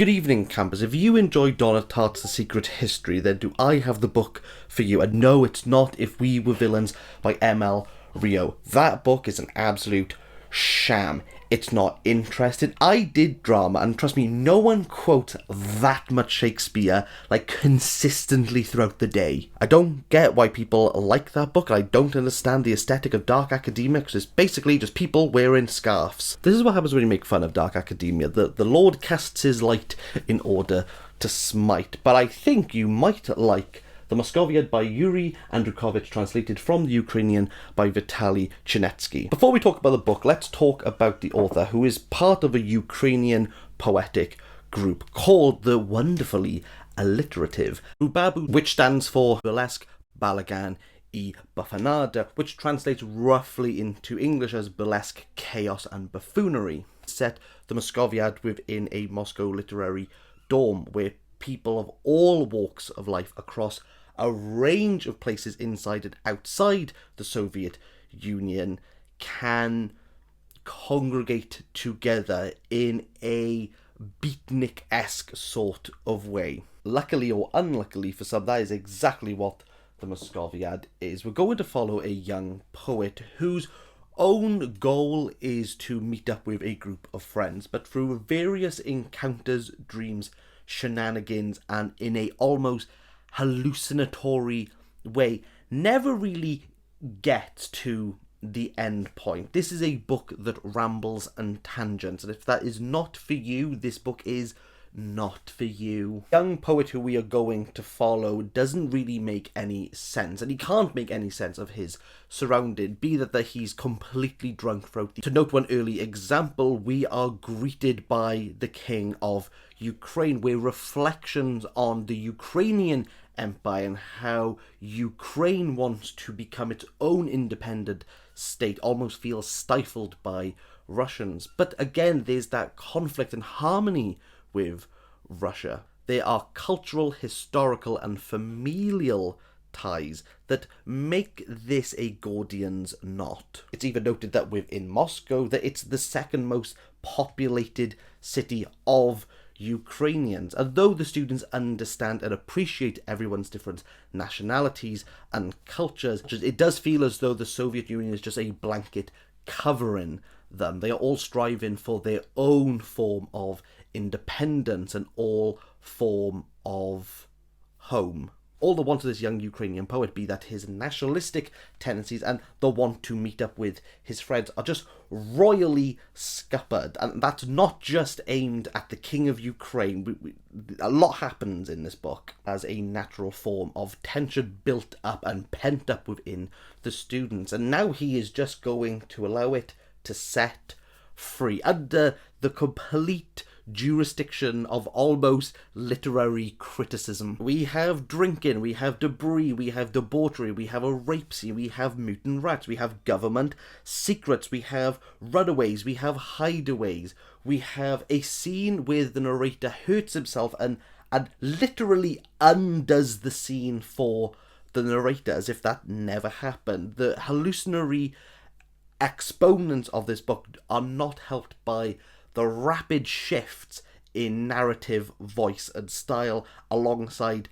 Good evening, campers. If you enjoy Donna Tartt's The Secret History, then do I have the book for you. And no, it's not If We Were Villains by M.L. Rio. That book is an absolute sham. It's not interesting. I did drama, and trust me, no one quotes that much Shakespeare, like, consistently throughout the day. I don't get why people like that book. I don't understand the aesthetic of dark academia, because it's basically just people wearing scarves. This is what happens when you make fun of dark academia. The Lord casts his light in order to smite. But I think you might like The Moskoviad by Yuri Andrukhovych, translated from the Ukrainian by Vitaly Chinetsky. Before we talk about the book, let's talk about the author, who is part of a Ukrainian poetic group called the wonderfully alliterative Rubabu, which stands for burlesque, balagan, e buffonada, which translates roughly into English as burlesque, chaos and buffoonery. Set the Moskoviad within a Moscow literary dorm where people of all walks of life across a range of places inside and outside the Soviet Union can congregate together in a beatnik-esque sort of way. Luckily or unluckily for some, that is exactly what the Moskoviad is. We're going to follow a young poet whose own goal is to meet up with a group of friends, but through various encounters, dreams, shenanigans, and in a almost hallucinatory way, never really gets to the end point. This is a book that rambles and tangents, and if that is not for you, this book is not for you. The young poet who we are going to follow doesn't really make any sense, and he can't make any sense of his surrounding, be that he's completely drunk throughout the... To note one early example, we are greeted by the King of Ukraine, where reflections on the Ukrainian empire and how Ukraine wants to become its own independent state almost feels stifled by Russians. But again, there's that conflict and harmony with Russia. There are cultural, historical and familial ties that make this a Gordian's knot. It's even noted that within Moscow that it's the second most populated city of Ukrainians, and though the students understand and appreciate everyone's different nationalities and cultures, it does feel as though the Soviet Union is just a blanket covering them. They are all striving for their own form of independence and all form of home. All the want of this young Ukrainian poet, be that his nationalistic tendencies and the want to meet up with his friends, are just royally scuppered. And that's not just aimed at the King of Ukraine. A lot happens in this book as a natural form of tension built up and pent up within the students. And now he is just going to allow it to set free under the complete jurisdiction of almost literary criticism. We have drinking, we have debris, we have debauchery, we have a rape scene, we have mutant rats, we have government secrets, we have runaways, we have hideaways, we have a scene where the narrator hurts himself and literally undoes the scene for the narrator as if that never happened. The hallucinatory exponents of this book are not helped by the rapid shifts in narrative, voice and style alongside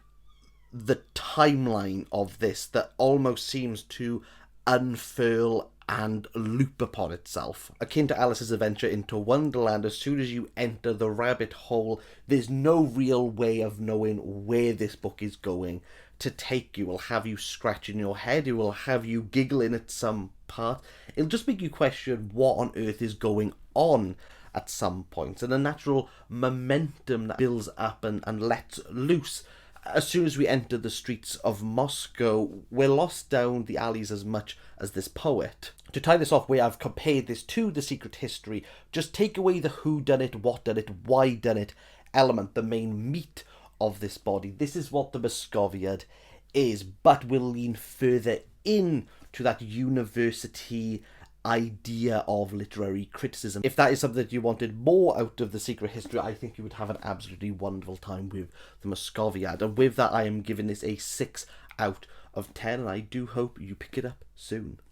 the timeline of this that almost seems to unfurl and loop upon itself. Akin to Alice's adventure into Wonderland, as soon as you enter the rabbit hole, there's no real way of knowing where this book is going to take you. It will have you scratching your head, it will have you giggling at some part, it'll just make you question what on earth is going on at some point, and a natural momentum that builds up and lets loose. As soon as we enter the streets of Moscow, we're lost down the alleys as much as this poet. To tie this off, we have compared this to The Secret History. Just take away the who done it, what done it, why done it element, the main meat of this body. This is what the Moskoviad is, but we'll lean further in to that university idea of literary criticism. If that is something that you wanted more out of The Secret History, I think you would have an absolutely wonderful time with The Moskoviad. And with that, I am giving this a 6 out of 10, and I do hope you pick it up soon.